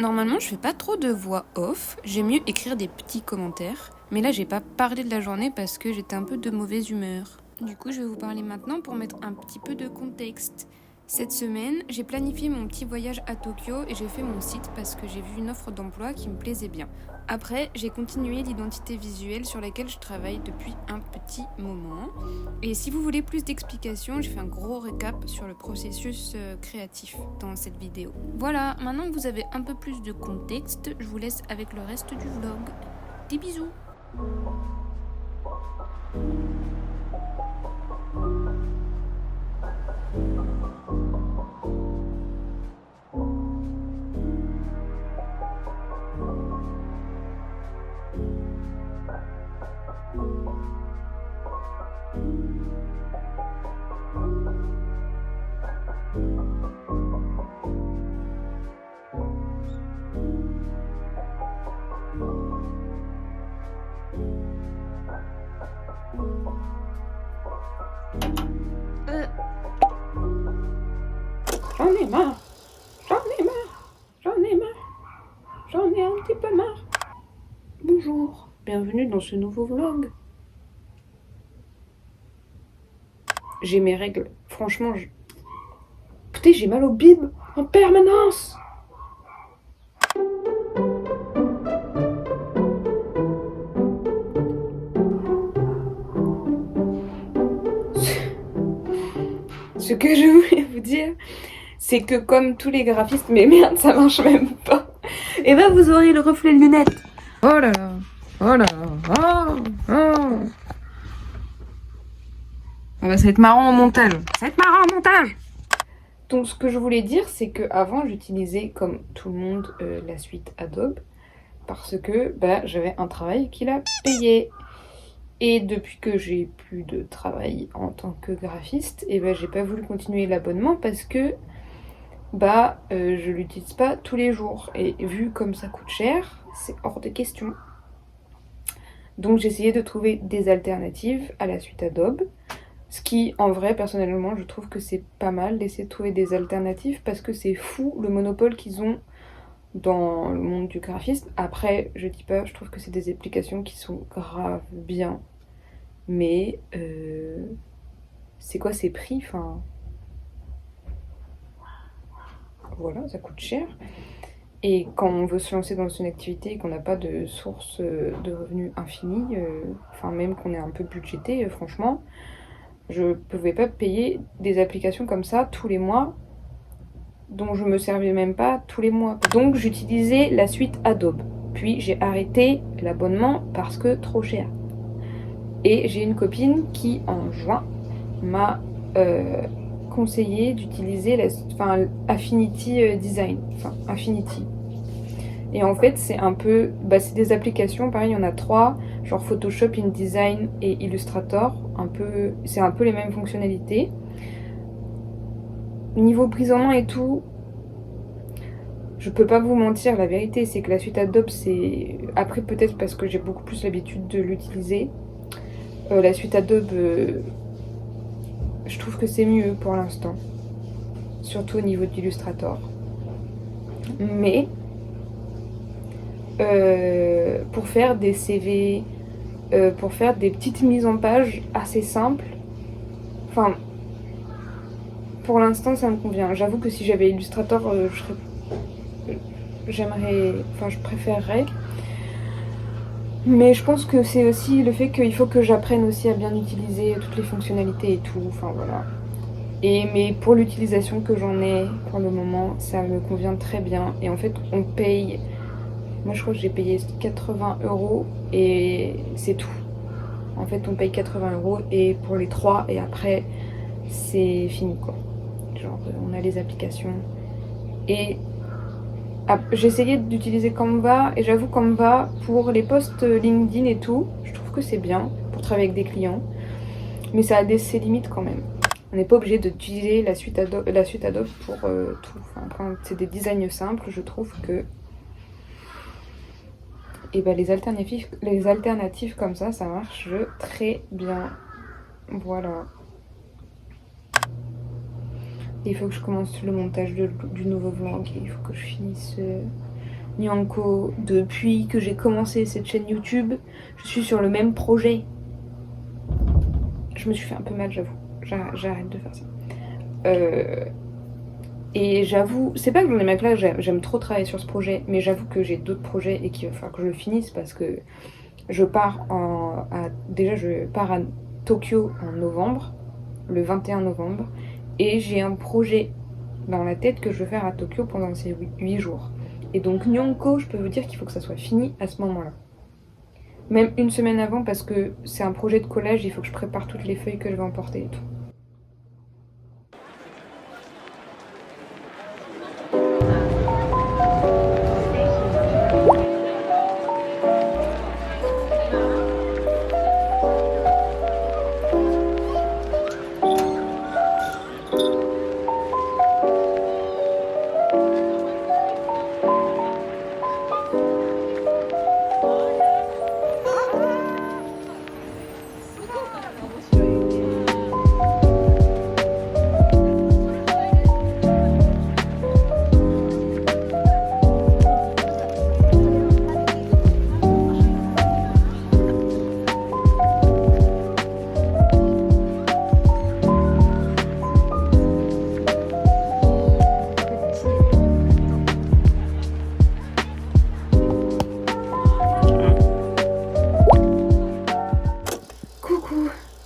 Normalement, je fais pas trop de voix off, j'aime mieux écrire des petits commentaires, mais là j'ai pas parlé de la journée parce que j'étais un peu de mauvaise humeur. Du coup, je vais vous parler maintenant pour mettre un petit peu de contexte. Cette semaine, j'ai planifié mon petit voyage à Tokyo et j'ai fait mon site parce que j'ai vu une offre d'emploi qui me plaisait bien. Après, j'ai continué l'identité visuelle sur laquelle je travaille depuis un petit moment. Et si vous voulez plus d'explications, je fais un gros récap sur le processus créatif dans cette vidéo. Voilà, maintenant que vous avez un peu plus de contexte, je vous laisse avec le reste du vlog. Des bisous! J'en ai marre, j'en ai un petit peu marre. Bonjour, bienvenue dans ce nouveau vlog. J'ai mes règles, franchement, putain, j'ai mal au bide en permanence. Ce que je voulais vous dire, c'est que comme tous les graphistes, mais merde, ça marche même pas. Et ben vous aurez le reflet de lunettes. Oh là là, oh là là, oh, oh. Ah bah, ça va être marrant en montage. Donc ce que je voulais dire, c'est que avant j'utilisais comme tout le monde la suite Adobe parce que j'avais un travail qui l'a payé. Et depuis que j'ai plus de travail en tant que graphiste, et j'ai pas voulu continuer l'abonnement parce que je l'utilise pas tous les jours. Et vu comme ça coûte cher, c'est hors de question. Donc j'ai essayé de trouver des alternatives à la suite Adobe. Ce qui, en vrai, personnellement, je trouve que c'est pas mal d'essayer de trouver des alternatives parce que c'est fou le monopole qu'ils ont dans le monde du graphisme. Après, je dis pas, je trouve que c'est des applications qui sont grave bien. Mais c'est quoi ces prix? Enfin, voilà, ça coûte cher. Et quand on veut se lancer dans une activité et qu'on n'a pas de source de revenus infinie, enfin même qu'on est un peu budgété, franchement, je pouvais pas payer des applications comme ça tous les mois dont je me servais même pas tous les mois. Donc j'utilisais la suite Adobe. Puis j'ai arrêté l'abonnement parce que trop cher. Et j'ai une copine qui en juin m'a conseillé d'utiliser Affinity Design, enfin Affinity. Et en fait c'est un peu, c'est des applications, pareil il y en a 3, genre Photoshop, InDesign et Illustrator, c'est un peu les mêmes fonctionnalités. Niveau prise en main et tout, je peux pas vous mentir, la vérité c'est que la suite Adobe c'est... Après peut-être parce que j'ai beaucoup plus l'habitude de l'utiliser. La suite Adobe, je trouve que c'est mieux pour l'instant. Surtout au niveau d'Illustrator. Mais pour faire des CV, pour faire des petites mises en page assez simples, enfin, pour l'instant ça me convient. J'avoue que si j'avais Illustrator, je préférerais. Mais je pense que c'est aussi le fait qu'il faut que j'apprenne aussi à bien utiliser toutes les fonctionnalités et tout, enfin voilà. Mais pour l'utilisation que j'en ai pour le moment, ça me convient très bien. Et en fait, on paye, moi je crois que j'ai payé 80 € et c'est tout. En fait, on paye 80 € et pour les 3 et après, c'est fini quoi. Genre, on a les applications. Et j'ai essayé d'utiliser Canva et j'avoue Canva pour les posts LinkedIn et tout, je trouve que c'est bien pour travailler avec des clients. Mais ça a ses limites quand même. On n'est pas obligé d'utiliser la suite Adobe pour tout. Enfin, quand c'est des designs simples, je trouve que les alternatives comme ça marche très bien. Voilà. Il faut que je commence le montage du nouveau vlog. Il faut que je finisse Nyanko, depuis que j'ai commencé cette chaîne YouTube, je suis sur le même projet. Je me suis fait un peu mal, j'avoue. J'arrête de faire ça. Et j'avoue, c'est pas que j'en ai marre là, j'aime trop travailler sur ce projet, mais j'avoue que j'ai d'autres projets et qu'il va falloir que je le finisse parce que déjà je pars à Tokyo en novembre, le 21 novembre, et j'ai un projet dans la tête que je veux faire à Tokyo pendant ces 8 jours. Et donc Nyonko, je peux vous dire qu'il faut que ça soit fini à ce moment-là. Même une semaine avant parce que c'est un projet de collage, il faut que je prépare toutes les feuilles que je vais emporter et tout.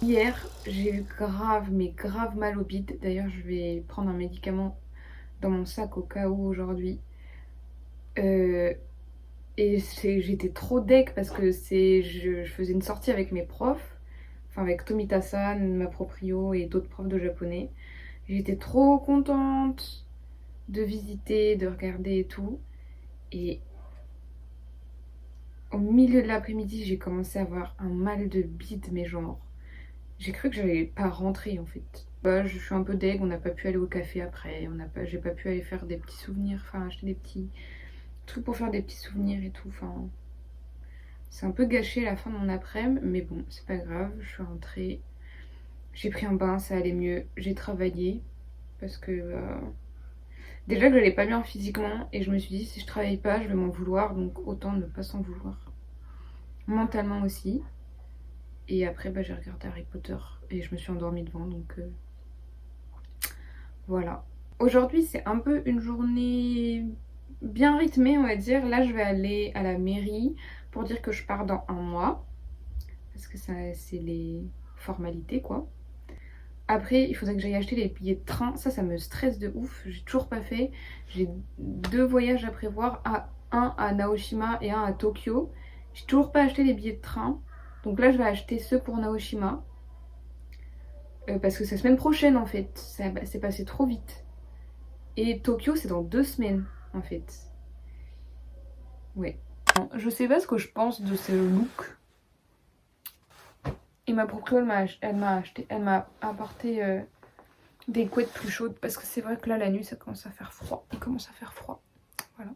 Hier, j'ai eu grave, mais grave mal au bide. D'ailleurs, je vais prendre un médicament dans mon sac au cas où aujourd'hui. Et j'étais trop deg parce que je faisais une sortie avec mes profs, enfin avec Tomita-san, ma proprio et d'autres profs de japonais. J'étais trop contente de visiter, de regarder et tout. Et au milieu de l'après-midi, j'ai commencé à avoir un mal de bide, mais genre, j'ai cru que j'allais pas rentrer en fait. Bah, je suis un peu deg, on n'a pas pu aller au café après, j'ai pas pu aller faire des petits souvenirs, enfin acheter des petits trucs pour faire des petits souvenirs et tout. Enfin, c'est un peu gâché la fin de mon après-midi, mais bon, c'est pas grave, je suis rentrée. J'ai pris un bain, ça allait mieux. J'ai travaillé parce que déjà que j'allais pas bien physiquement et je me suis dit si je travaille pas, je vais m'en vouloir, donc autant ne pas s'en vouloir. Mentalement aussi. Et après, bah, j'ai regardé Harry Potter et je me suis endormie devant, donc voilà. Aujourd'hui, c'est un peu une journée bien rythmée, on va dire. Là, je vais aller à la mairie pour dire que je pars dans un mois. Parce que ça, c'est les formalités, quoi. Après, il faudrait que j'aille acheter les billets de train. Ça me stresse de ouf. J'ai toujours pas fait. J'ai 2 voyages à prévoir. Un à Naoshima et un à Tokyo. J'ai toujours pas acheté les billets de train. Donc là, je vais acheter ceux pour Naoshima. Parce que c'est la semaine prochaine, en fait. C'est passé trop vite. Et Tokyo, c'est dans 2 semaines, en fait. Ouais. Je sais pas ce que je pense de ce look. Et ma proprio, elle m'a apporté des couettes plus chaudes parce que c'est vrai que là, la nuit, ça commence à faire froid. Il commence à faire froid. Voilà.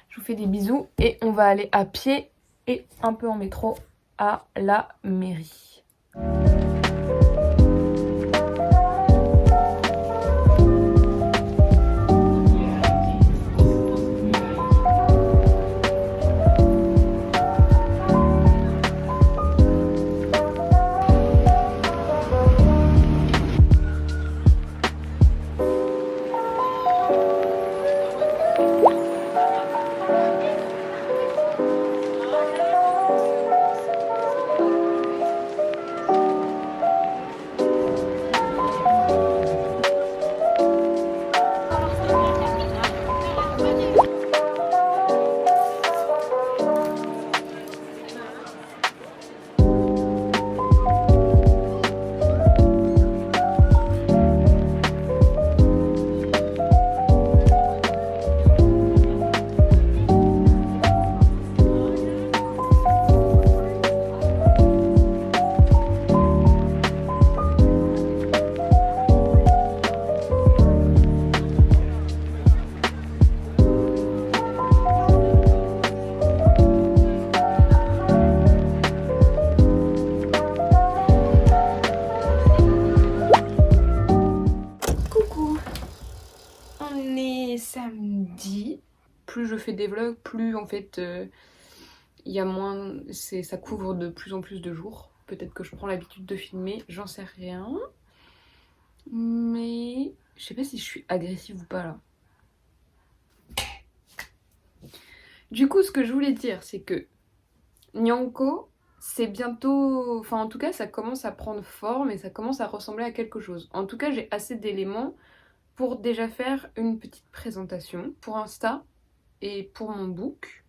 Je vous fais des bisous et on va aller à pied et un peu en métro à la mairie. je fais des vlogs, plus en fait il y a moins, ça couvre de plus en plus de jours. Peut-être que je prends l'habitude de filmer, j'en sais rien. Mais je sais pas si je suis agressive ou pas là. Du coup, ce que je voulais dire, c'est que Nyanko, c'est bientôt... Enfin, en tout cas, ça commence à prendre forme et ça commence à ressembler à quelque chose. En tout cas, j'ai assez d'éléments pour déjà faire une petite présentation pour Insta et pour mon book.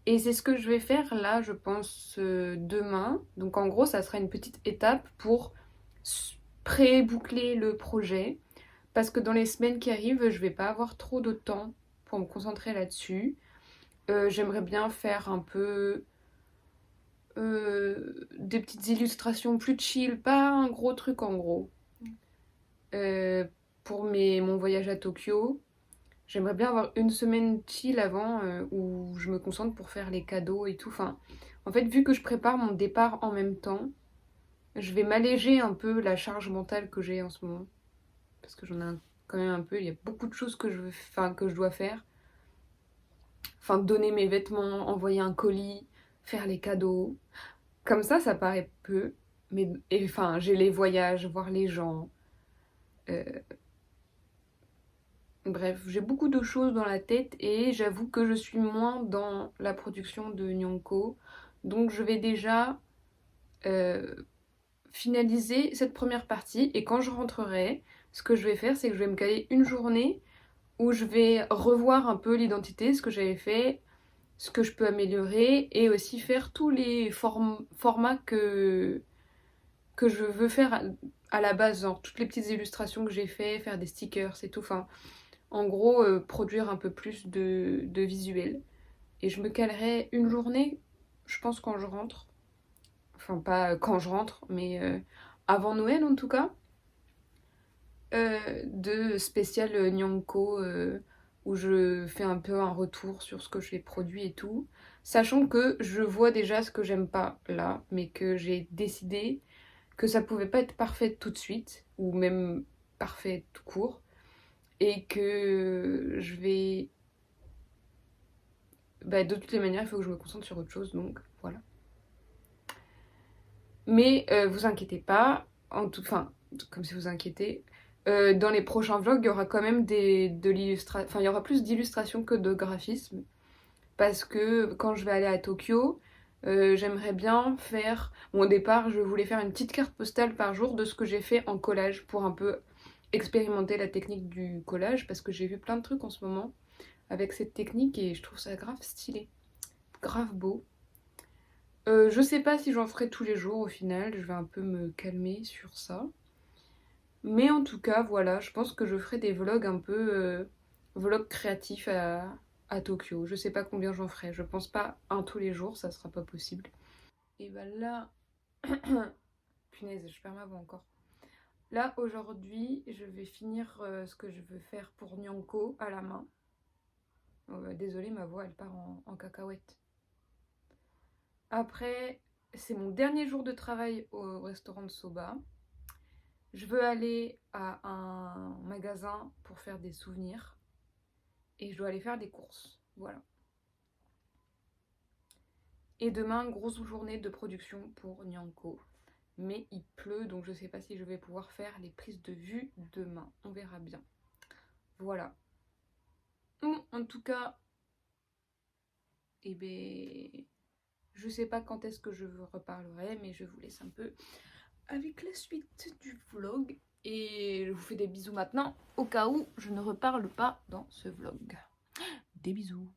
Et c'est ce que je vais faire là, je pense, demain. Donc en gros, ça sera une petite étape pour pré-boucler le projet. Parce que dans les semaines qui arrivent, je vais pas avoir trop de temps pour me concentrer là-dessus. J'aimerais bien faire un peu des petites illustrations plus chill, pas un gros truc en gros. Pour mon voyage à Tokyo, j'aimerais bien avoir une semaine chill avant où je me concentre pour faire les cadeaux et tout. Enfin, en fait, vu que je prépare mon départ en même temps, je vais m'alléger un peu la charge mentale que j'ai en ce moment. Parce que j'en ai quand même un peu. Il y a beaucoup de choses que je dois faire. Enfin, donner mes vêtements, envoyer un colis, faire les cadeaux. Comme ça paraît peu. Mais enfin, j'ai les voyages, voir les gens. Bref, j'ai beaucoup de choses dans la tête et j'avoue que je suis moins dans la production de Nyanko. Donc je vais déjà finaliser cette première partie et quand je rentrerai, ce que je vais faire, c'est que je vais me caler une journée où je vais revoir un peu l'identité, ce que j'avais fait, ce que je peux améliorer et aussi faire tous les formats que je veux faire à la base, genre toutes les petites illustrations que j'ai fait, faire des stickers et tout. Enfin, en gros, produire un peu plus de visuels. Et je me calerai une journée, je pense, quand je rentre. Enfin, pas quand je rentre, mais avant Noël en tout cas. De spécial Nyanko où je fais un peu un retour sur ce que j'ai produit et tout. Sachant que je vois déjà ce que j'aime pas là, mais que j'ai décidé que ça pouvait pas être parfait tout de suite, ou même parfait tout court. Et que je vais... Bah, de toutes les manières, il faut que je me concentre sur autre chose, donc voilà. Mais vous inquiétez pas, enfin, comme si vous inquiétez, dans les prochains vlogs, il y aura quand même enfin, il y aura plus d'illustrations que de graphisme. Parce que quand je vais aller à Tokyo, j'aimerais bien faire... Bon, au départ, je voulais faire une petite carte postale par jour de ce que j'ai fait en collage pour un peu expérimenter la technique du collage parce que j'ai vu plein de trucs en ce moment avec cette technique et je trouve ça grave stylé, grave beau. Je sais pas si j'en ferai tous les jours au final, je vais un peu me calmer sur ça. Mais en tout cas, voilà, je pense que je ferai des vlogs un peu vlogs créatifs à Tokyo. Je sais pas combien j'en ferai, je pense pas un tous les jours, ça sera pas possible. Et bah là, punaise, je perds ma voix encore. Là, aujourd'hui, je vais finir ce que je veux faire pour Nyanko à la main. Désolée, ma voix, elle part en cacahuète. Après, c'est mon dernier jour de travail au restaurant de Soba. Je veux aller à un magasin pour faire des souvenirs. Et je dois aller faire des courses. Voilà. Et demain, grosse journée de production pour Nyanko. Mais il pleut, donc je sais pas si je vais pouvoir faire les prises de vue demain. On verra bien. Voilà. En tout cas, eh ben, je sais pas quand est-ce que je vous reparlerai, mais je vous laisse un peu avec la suite du vlog. Et je vous fais des bisous maintenant, au cas où je ne reparle pas dans ce vlog. Des bisous.